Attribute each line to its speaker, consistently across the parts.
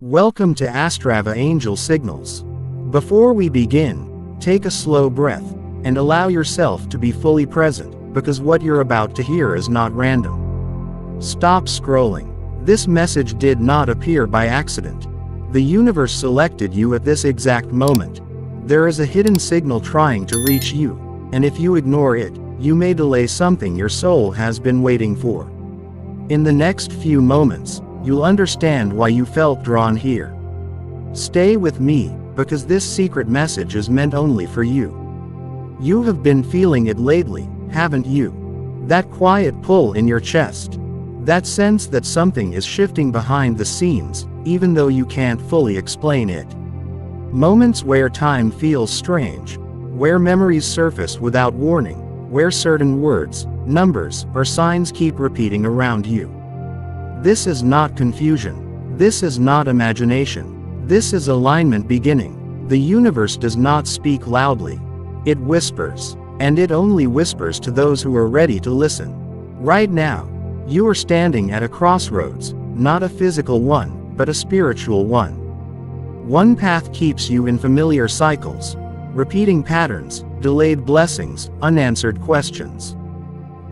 Speaker 1: Welcome to Astrava Angel Signals. Before we begin, take a slow breath and allow yourself to be fully present, because what you're about to hear is not random. Stop scrolling. This message did not appear by accident. The universe selected you at this exact moment. There is a hidden signal trying to reach you, and if you ignore it, you may delay something your soul has been waiting for. In the next few moments, you'll understand why you felt drawn here. Stay with me, because this secret message is meant only for you. You have been feeling it lately, haven't you? That quiet pull in your chest. That sense that something is shifting behind the scenes, even though you can't fully explain it. Moments where time feels strange, where memories surface without warning, where certain words, numbers, or signs keep repeating around you. This is not confusion. This is not imagination. This is alignment beginning. The universe does not speak loudly. It whispers, and it only whispers to those who are ready to listen. Right now, you are standing at a crossroads, not a physical one, but a spiritual one. One path keeps you in familiar cycles, repeating patterns, delayed blessings, unanswered questions.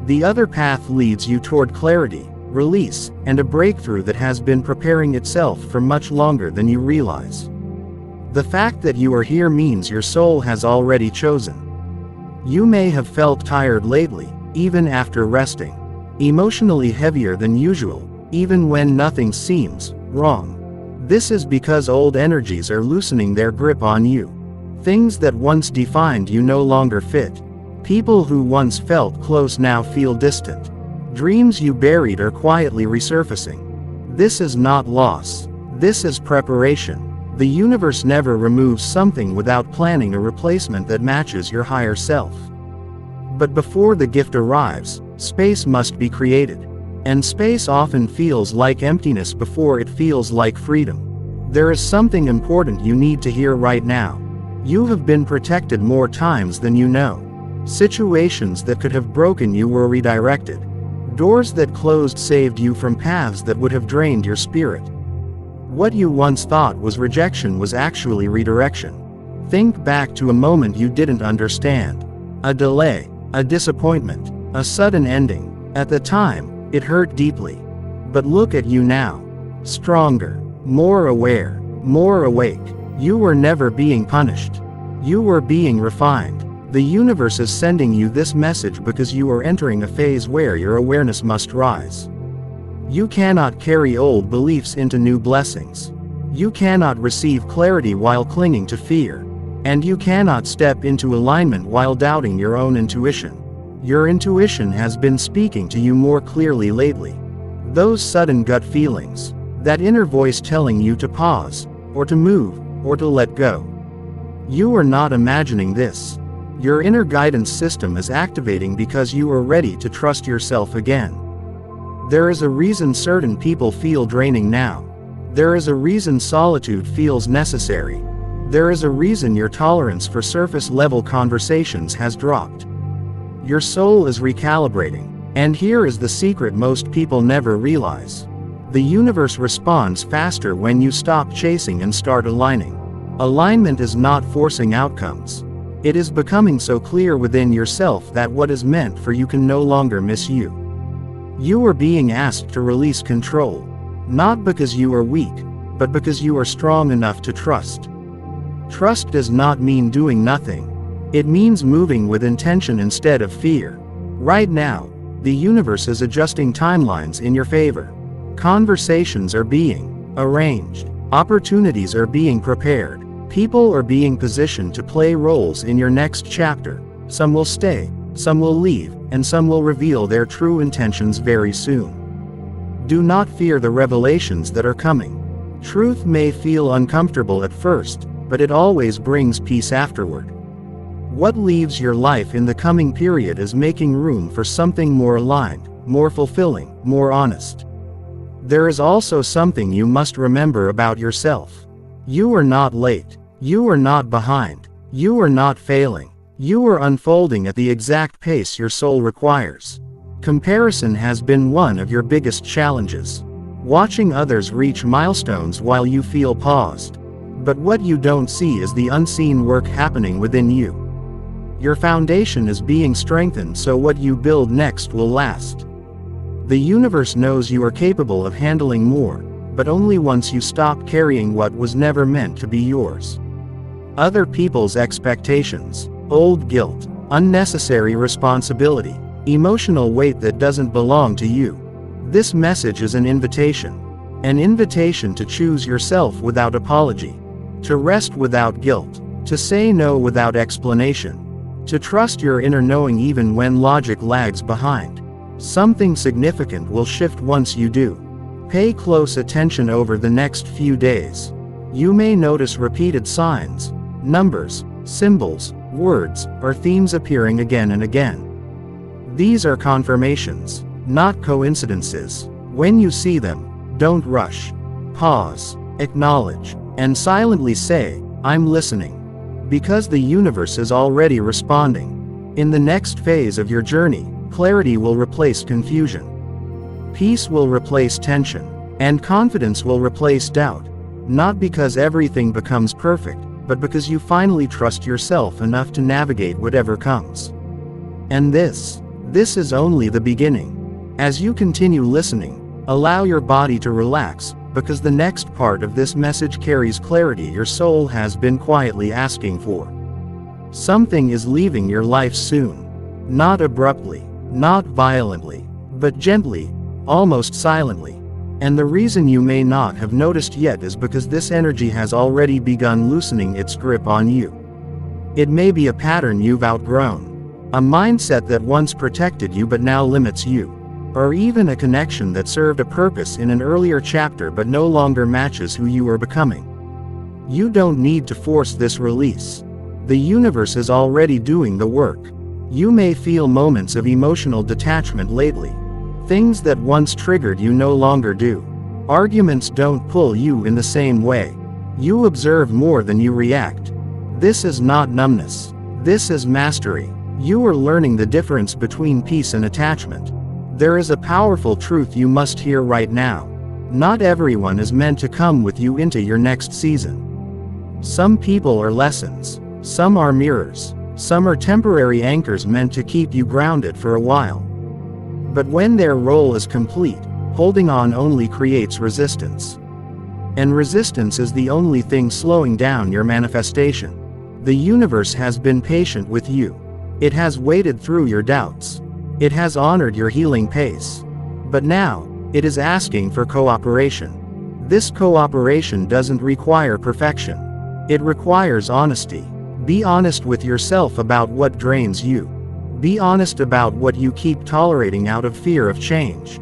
Speaker 1: The other path leads you toward clarity, release, and a breakthrough that has been preparing itself for much longer than you realize. The fact that you are here means your soul has already chosen. You may have felt tired lately, even after resting. Emotionally heavier than usual, even when nothing seems wrong. This is because old energies are loosening their grip on you. Things that once defined you no longer fit. People who once felt close now feel distant. Dreams you buried are quietly resurfacing. This is not loss. This is preparation. The universe never removes something without planning a replacement that matches your higher self. But before the gift arrives, space must be created. And space often feels like emptiness before it feels like freedom. There is something important you need to hear right now. You have been protected more times than you know. Situations that could have broken you were redirected. Doors that closed saved you from paths that would have drained your spirit. What you once thought was rejection was actually redirection. Think back to a moment you didn't understand. A delay, a disappointment, a sudden ending. At the time, it hurt deeply. But look at you now. Stronger, more aware, more awake. You were never being punished. You were being refined. The universe is sending you this message because you are entering a phase where your awareness must rise. You cannot carry old beliefs into new blessings. You cannot receive clarity while clinging to fear. And you cannot step into alignment while doubting your own intuition. Your intuition has been speaking to you more clearly lately. Those sudden gut feelings. That inner voice telling you to pause, or to move, or to let go. You are not imagining this. Your inner guidance system is activating because you are ready to trust yourself again. There is a reason certain people feel draining now. There is a reason solitude feels necessary. There is a reason your tolerance for surface-level conversations has dropped. Your soul is recalibrating, and here is the secret most people never realize. The universe responds faster when you stop chasing and start aligning. Alignment is not forcing outcomes. It is becoming so clear within yourself that what is meant for you can no longer miss you. You are being asked to release control. Not because you are weak, but because you are strong enough to trust. Trust does not mean doing nothing. It means moving with intention instead of fear. Right now, the universe is adjusting timelines in your favor. Conversations are being arranged. Opportunities are being prepared. People are being positioned to play roles in your next chapter. Some will stay, some will leave, and some will reveal their true intentions very soon. Do not fear the revelations that are coming. Truth may feel uncomfortable at first, but it always brings peace afterward. What leaves your life in the coming period is making room for something more aligned, more fulfilling, more honest. There is also something you must remember about yourself. You are not late. You are not behind. You are not failing. You are unfolding at the exact pace your soul requires. Comparison has been one of your biggest challenges. watching others reach milestones while you feel paused. But what you don't see is the unseen work happening within you. Your foundation is being strengthened so what you build next will last. The universe knows you are capable of handling more, but only once you stop carrying what was never meant to be yours. Other people's expectations, old guilt, unnecessary responsibility, emotional weight that doesn't belong to you. This message is an invitation. An invitation to choose yourself without apology. To rest without guilt. To say no without explanation. To trust your inner knowing even when logic lags behind. Something significant will shift once you do. Pay close attention over the next few days. You may notice repeated signs, numbers, symbols, words, or themes appearing again and again. These are confirmations, not coincidences. When you see them, don't rush. Pause, acknowledge, and silently say, "I'm listening." Because the universe is already responding. In the next phase of your journey, clarity will replace confusion. Peace will replace tension. And confidence will replace doubt. Not because everything becomes perfect, but because you finally trust yourself enough to navigate whatever comes. And this is only the beginning. As you continue listening, allow your body to relax, because the next part of this message carries clarity your soul has been quietly asking for. Something is leaving your life soon. Not abruptly, not violently, but gently, almost silently. And the reason you may not have noticed yet is because this energy has already begun loosening its grip on you. It may be a pattern you've outgrown. A mindset that once protected you but now limits you. Or even a connection that served a purpose in an earlier chapter but no longer matches who you are becoming. You don't need to force this release. The universe is already doing the work. You may feel moments of emotional detachment lately. Things that once triggered you no longer do. Arguments don't pull you in the same way. You observe more than you react. This is not numbness. This is mastery. You are learning the difference between peace and attachment. There is a powerful truth you must hear right now. Not everyone is meant to come with you into your next season. Some people are lessons. Some are mirrors. Some are temporary anchors meant to keep you grounded for a while. But when their role is complete, holding on only creates resistance. And resistance is the only thing slowing down your manifestation. The universe has been patient with you. It has waited through your doubts. It has honored your healing pace. But now, it is asking for cooperation. This cooperation doesn't require perfection. It requires honesty. Be honest with yourself about what drains you. Be honest about what you keep tolerating out of fear of change.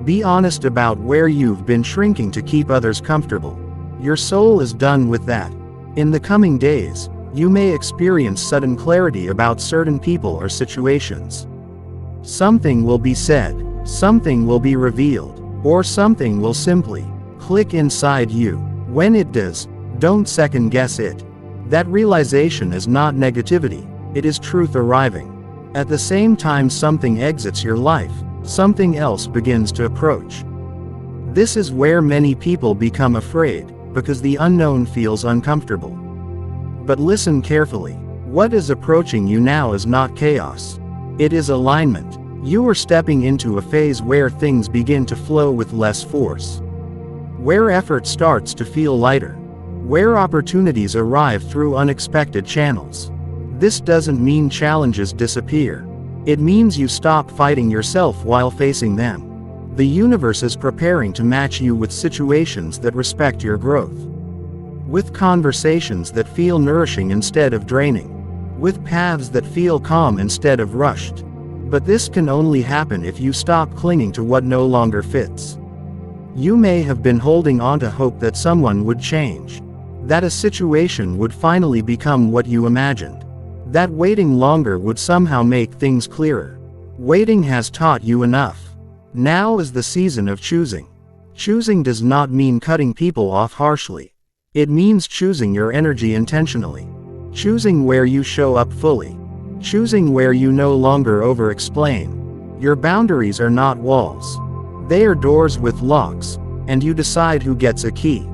Speaker 1: Be honest about where you've been shrinking to keep others comfortable. Your soul is done with that. In the coming days, you may experience sudden clarity about certain people or situations. Something will be said, something will be revealed, or something will simply click inside you. When it does, don't second guess it. That realization is not negativity, it is truth arriving. At the same time something exits your life, something else begins to approach. This is where many people become afraid, because the unknown feels uncomfortable. But listen carefully. What is approaching you now is not chaos. It is alignment. You are stepping into a phase where things begin to flow with less force. Where effort starts to feel lighter. Where opportunities arrive through unexpected channels. This doesn't mean challenges disappear. It means you stop fighting yourself while facing them. The universe is preparing to match you with situations that respect your growth. With conversations that feel nourishing instead of draining. With paths that feel calm instead of rushed. But this can only happen if you stop clinging to what no longer fits. You may have been holding on to hope that someone would change. That a situation would finally become what you imagined. That waiting longer would somehow make things clearer. Waiting has taught you enough. Now is the season of choosing. Choosing does not mean cutting people off harshly. It means choosing your energy intentionally. Choosing where you show up fully. Choosing where you no longer over-explain. Your boundaries are not walls. They are doors with locks, and you decide who gets a key.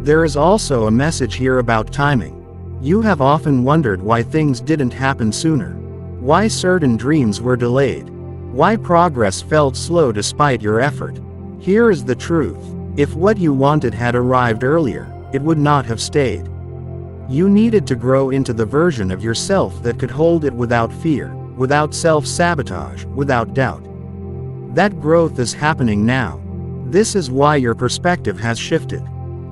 Speaker 1: There is also a message here about timing. You have often wondered why things didn't happen sooner. Why certain dreams were delayed. Why progress felt slow despite your effort. Here is the truth. If what you wanted had arrived earlier, it would not have stayed. You needed to grow into the version of yourself that could hold it without fear, without self-sabotage, without doubt. That growth is happening now. This is why your perspective has shifted.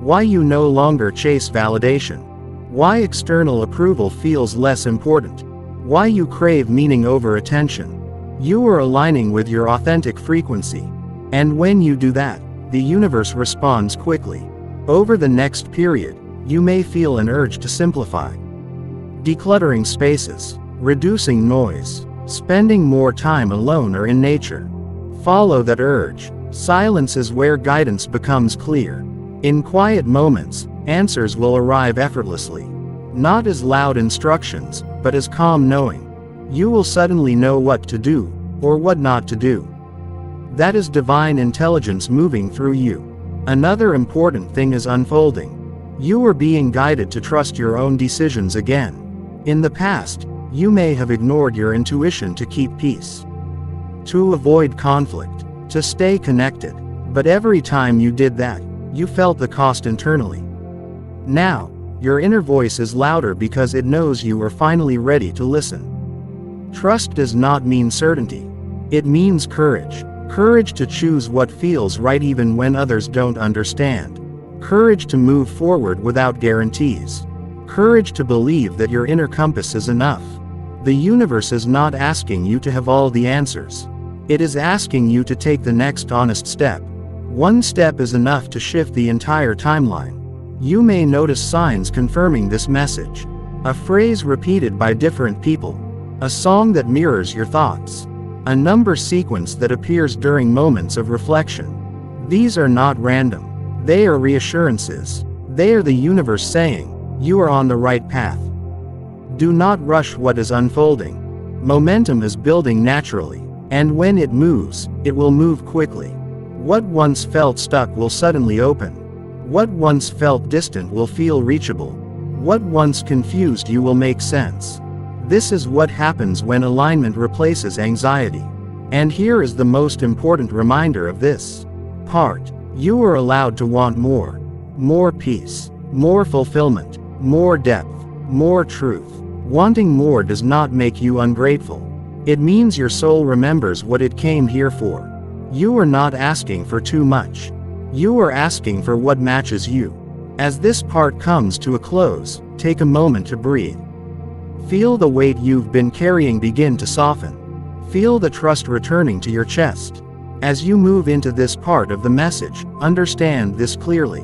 Speaker 1: Why you no longer chase validation. Why external approval feels less important. Why you crave meaning over attention. You are aligning with your authentic frequency. And when you do that, the universe responds quickly. Over the next period, you may feel an urge to simplify. Decluttering spaces, reducing noise, spending more time alone or in nature. Follow that urge. Silence is where guidance becomes clear. In quiet moments, answers will arrive effortlessly. Not as loud instructions, but as calm knowing. You will suddenly know what to do, or what not to do. That is divine intelligence moving through you. Another important thing is unfolding. You are being guided to trust your own decisions again. In the past, you may have ignored your intuition to keep peace, to avoid conflict, to stay connected. But every time you did that, you felt the cost internally. Now, your inner voice is louder because it knows you are finally ready to listen. Trust does not mean certainty. It means courage. Courage to choose what feels right even when others don't understand. Courage to move forward without guarantees. Courage to believe that your inner compass is enough. The universe is not asking you to have all the answers. It is asking you to take the next honest step. One step is enough to shift the entire timeline. You may notice signs confirming this message. A phrase repeated by different people. A song that mirrors your thoughts. A number sequence that appears during moments of reflection. These are not random. They are reassurances. They are the universe saying, you are on the right path. Do not rush what is unfolding. Momentum is building naturally, and when it moves, it will move quickly. What once felt stuck will suddenly open. What once felt distant will feel reachable. What once confused you will make sense. This is what happens when alignment replaces anxiety. And here is the most important reminder of this part. You are allowed to want more. More peace. More fulfillment. More depth. More truth. Wanting more does not make you ungrateful. It means your soul remembers what it came here for. You are not asking for too much. You are asking for what matches you. As this part comes to a close, take a moment to breathe. Feel the weight you've been carrying begin to soften. Feel the trust returning to your chest. As you move into this part of the message, understand this clearly.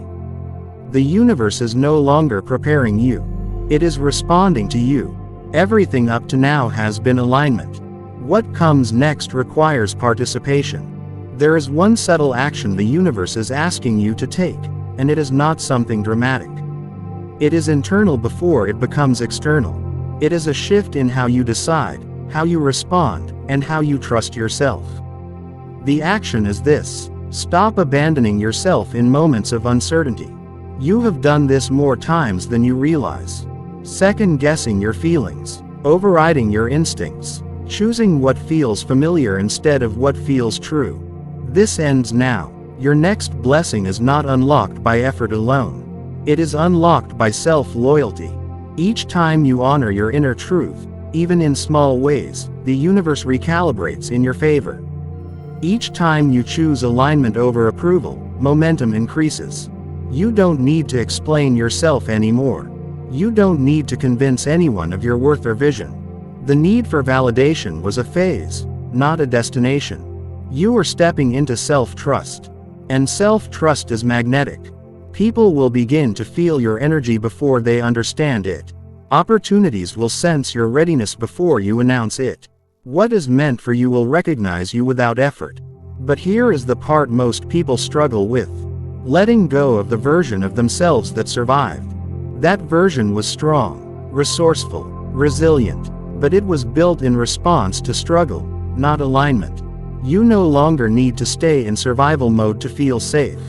Speaker 1: The universe is no longer preparing you. It is responding to you. Everything up to now has been alignment. What comes next requires participation. There is one subtle action the universe is asking you to take, and it is not something dramatic. It is internal before it becomes external. It is a shift in how you decide, how you respond, and how you trust yourself. The action is this: stop abandoning yourself in moments of uncertainty. You have done this more times than you realize. Second-guessing your feelings, overriding your instincts, choosing what feels familiar instead of what feels true. This ends now. Your next blessing is not unlocked by effort alone. It is unlocked by self-loyalty. Each time you honor your inner truth, even in small ways, the universe recalibrates in your favor. Each time you choose alignment over approval, momentum increases. You don't need to explain yourself anymore. You don't need to convince anyone of your worth or vision. The need for validation was a phase, not a destination. You are stepping into self-trust. And self-trust is magnetic. People will begin to feel your energy before they understand it. Opportunities will sense your readiness before you announce it. What is meant for you will recognize you without effort. But here is the part most people struggle with: letting go of the version of themselves that survived. That version was strong, resourceful, resilient, but it was built in response to struggle, not alignment. You no longer need to stay in survival mode to feel safe.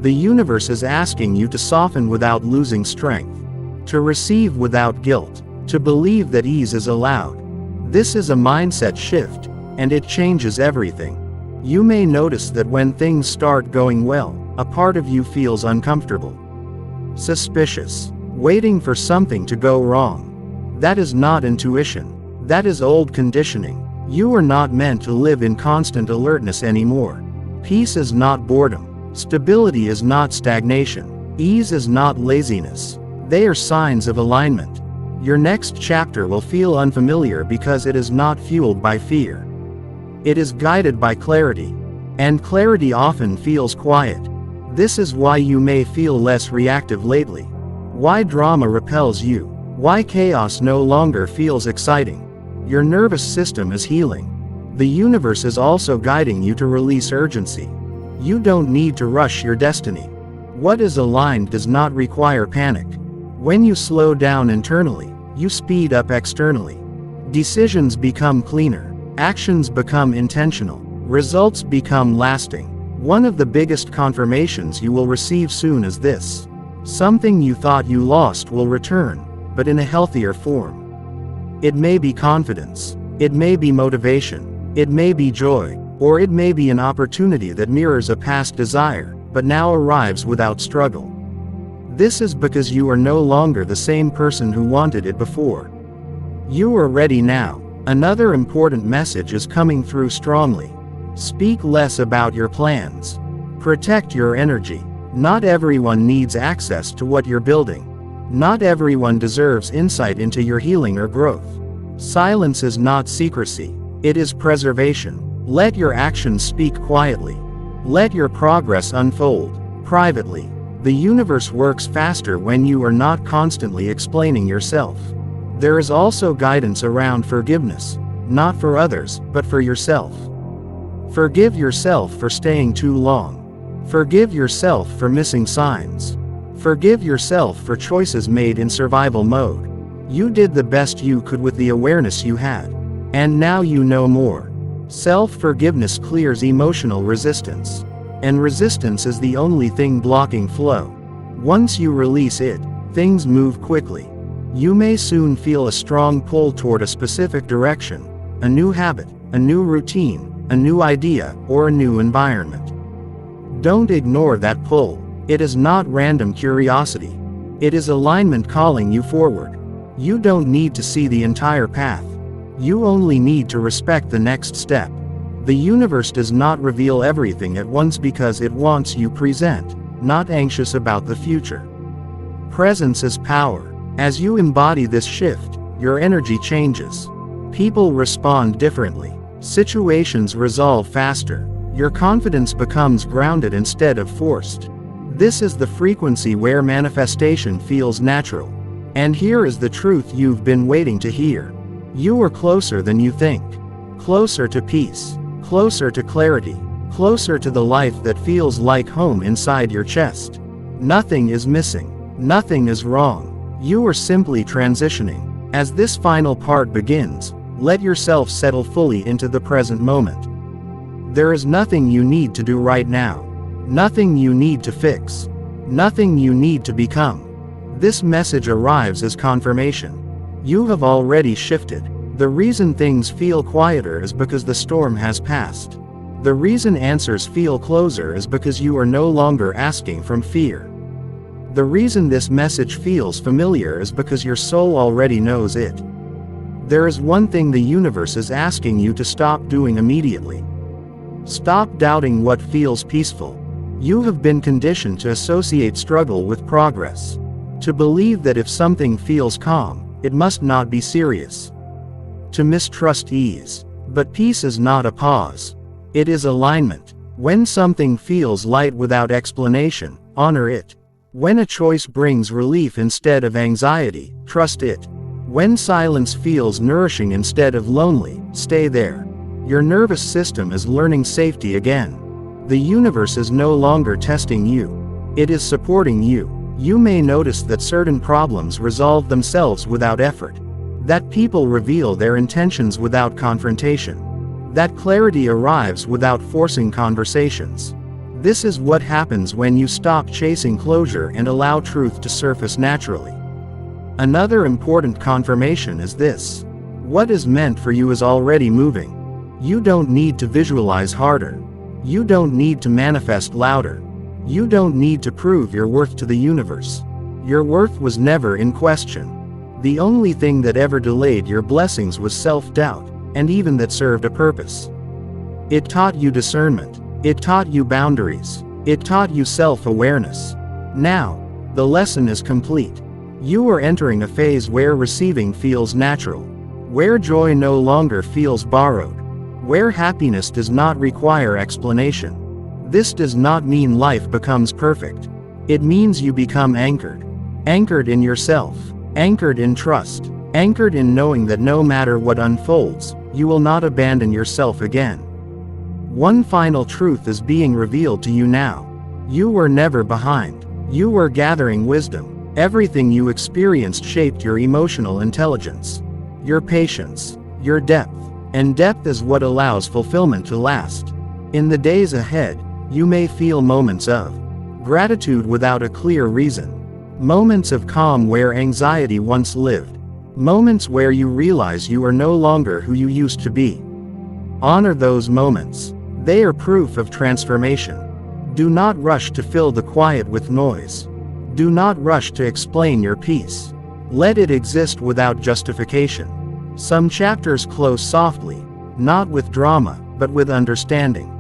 Speaker 1: The universe is asking you to soften without losing strength, to receive without guilt, to believe that ease is allowed. This is a mindset shift, and it changes everything. You may notice that when things start going well, a part of you feels uncomfortable, suspicious, waiting for something to go wrong. That is not intuition. That is old conditioning. You are not meant to live in constant alertness anymore. Peace is not boredom. Stability is not stagnation. Ease is not laziness. They are signs of alignment. Your next chapter will feel unfamiliar because it is not fueled by fear. It is guided by clarity. And clarity often feels quiet. This is why you may feel less reactive lately. Why drama repels you. Why chaos no longer feels exciting. Your nervous system is healing. The universe is also guiding you to release urgency. You don't need to rush your destiny. What is aligned does not require panic. When you slow down internally, you speed up externally. Decisions become cleaner. Actions become intentional. Results become lasting. One of the biggest confirmations you will receive soon is this. Something you thought you lost will return, but in a healthier form. It may be confidence. It may be motivation. It may be joy. Or it may be an opportunity that mirrors a past desire, but now arrives without struggle. This is because you are no longer the same person who wanted it before. You are ready now. Another important message is coming through strongly. Speak less about your plans. Protect your energy. Not everyone needs access to what you're building. Not everyone deserves insight into your healing or growth. Silence is not secrecy. It is preservation. Let your actions speak quietly. Let your progress unfold privately. The universe works faster when you are not constantly explaining yourself. There is also guidance around forgiveness, not for others, but for yourself. Forgive yourself for staying too long. Forgive yourself for missing signs. Forgive yourself for choices made in survival mode. You did the best you could with the awareness you had. And now you know more. Self-forgiveness clears emotional resistance. And resistance is the only thing blocking flow. Once you release it, things move quickly. You may soon feel a strong pull toward a specific direction, a new habit, a new routine, a new idea, or a new environment. Don't ignore that pull. It is not random curiosity. It is alignment calling you forward. You don't need to see the entire path. You only need to respect the next step. The universe does not reveal everything at once because it wants you present, not anxious about the future. Presence is power. As you embody this shift, your energy changes. People respond differently. Situations resolve faster. Your confidence becomes grounded instead of forced. This is the frequency where manifestation feels natural. And here is the truth you've been waiting to hear. You are closer than you think. Closer to peace. Closer to clarity. Closer to the life that feels like home inside your chest. Nothing is missing. Nothing is wrong. You are simply transitioning. As this final part begins, let yourself settle fully into the present moment. There is nothing you need to do right now. Nothing you need to fix. Nothing you need to become. This message arrives as confirmation. You have already shifted. The reason things feel quieter is because the storm has passed. The reason answers feel closer is because you are no longer asking from fear. The reason this message feels familiar is because your soul already knows it. There is one thing the universe is asking you to stop doing immediately. Stop doubting what feels peaceful. You have been conditioned to associate struggle with progress. To believe that if something feels calm, it must not be serious. To mistrust ease. But peace is not a pause. It is alignment. When something feels light without explanation, honor it. When a choice brings relief instead of anxiety, trust it. When silence feels nourishing instead of lonely, stay there. Your nervous system is learning safety again. The universe is no longer testing you. It is supporting you. You may notice that certain problems resolve themselves without effort. That people reveal their intentions without confrontation. That clarity arrives without forcing conversations. This is what happens when you stop chasing closure and allow truth to surface naturally. Another important confirmation is this: what is meant for you is already moving. You don't need to visualize harder. You don't need to manifest louder. You don't need to prove your worth to the universe. Your worth was never in question. The only thing that ever delayed your blessings was self-doubt, and even that served a purpose. It taught you discernment. It taught you boundaries. It taught you self-awareness. Now, the lesson is complete. You are entering a phase where receiving feels natural, where joy no longer feels borrowed, where happiness does not require explanation. This does not mean life becomes perfect. It means you become anchored. Anchored in yourself. Anchored in trust. Anchored in knowing that no matter what unfolds, you will not abandon yourself again. One final truth is being revealed to you now. You were never behind. You were gathering wisdom. Everything you experienced shaped your emotional intelligence, your patience, your depth, and depth is what allows fulfillment to last. In the days ahead, you may feel moments of gratitude without a clear reason, moments of calm where anxiety once lived, moments where you realize you are no longer who you used to be. Honor those moments. They are proof of transformation. Do not rush to fill the quiet with noise. Do not rush to explain your peace. Let it exist without justification. Some chapters close softly, not with drama, but with understanding.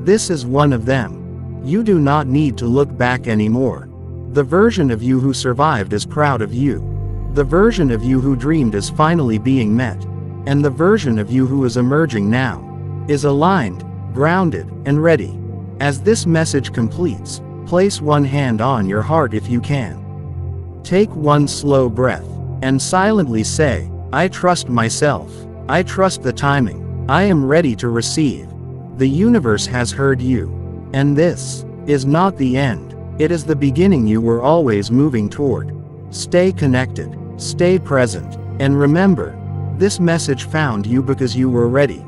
Speaker 1: This is one of them. You do not need to look back anymore. The version of you who survived is proud of you. The version of you who dreamed is finally being met. And the version of you who is emerging now is aligned, grounded, and ready. As this message completes, place one hand on your heart if you can. Take one slow breath, and silently say, I trust myself. I trust the timing. I am ready to receive. The universe has heard you. And this is not the end. It is the beginning you were always moving toward. Stay connected, stay present, and remember, this message found you because you were ready.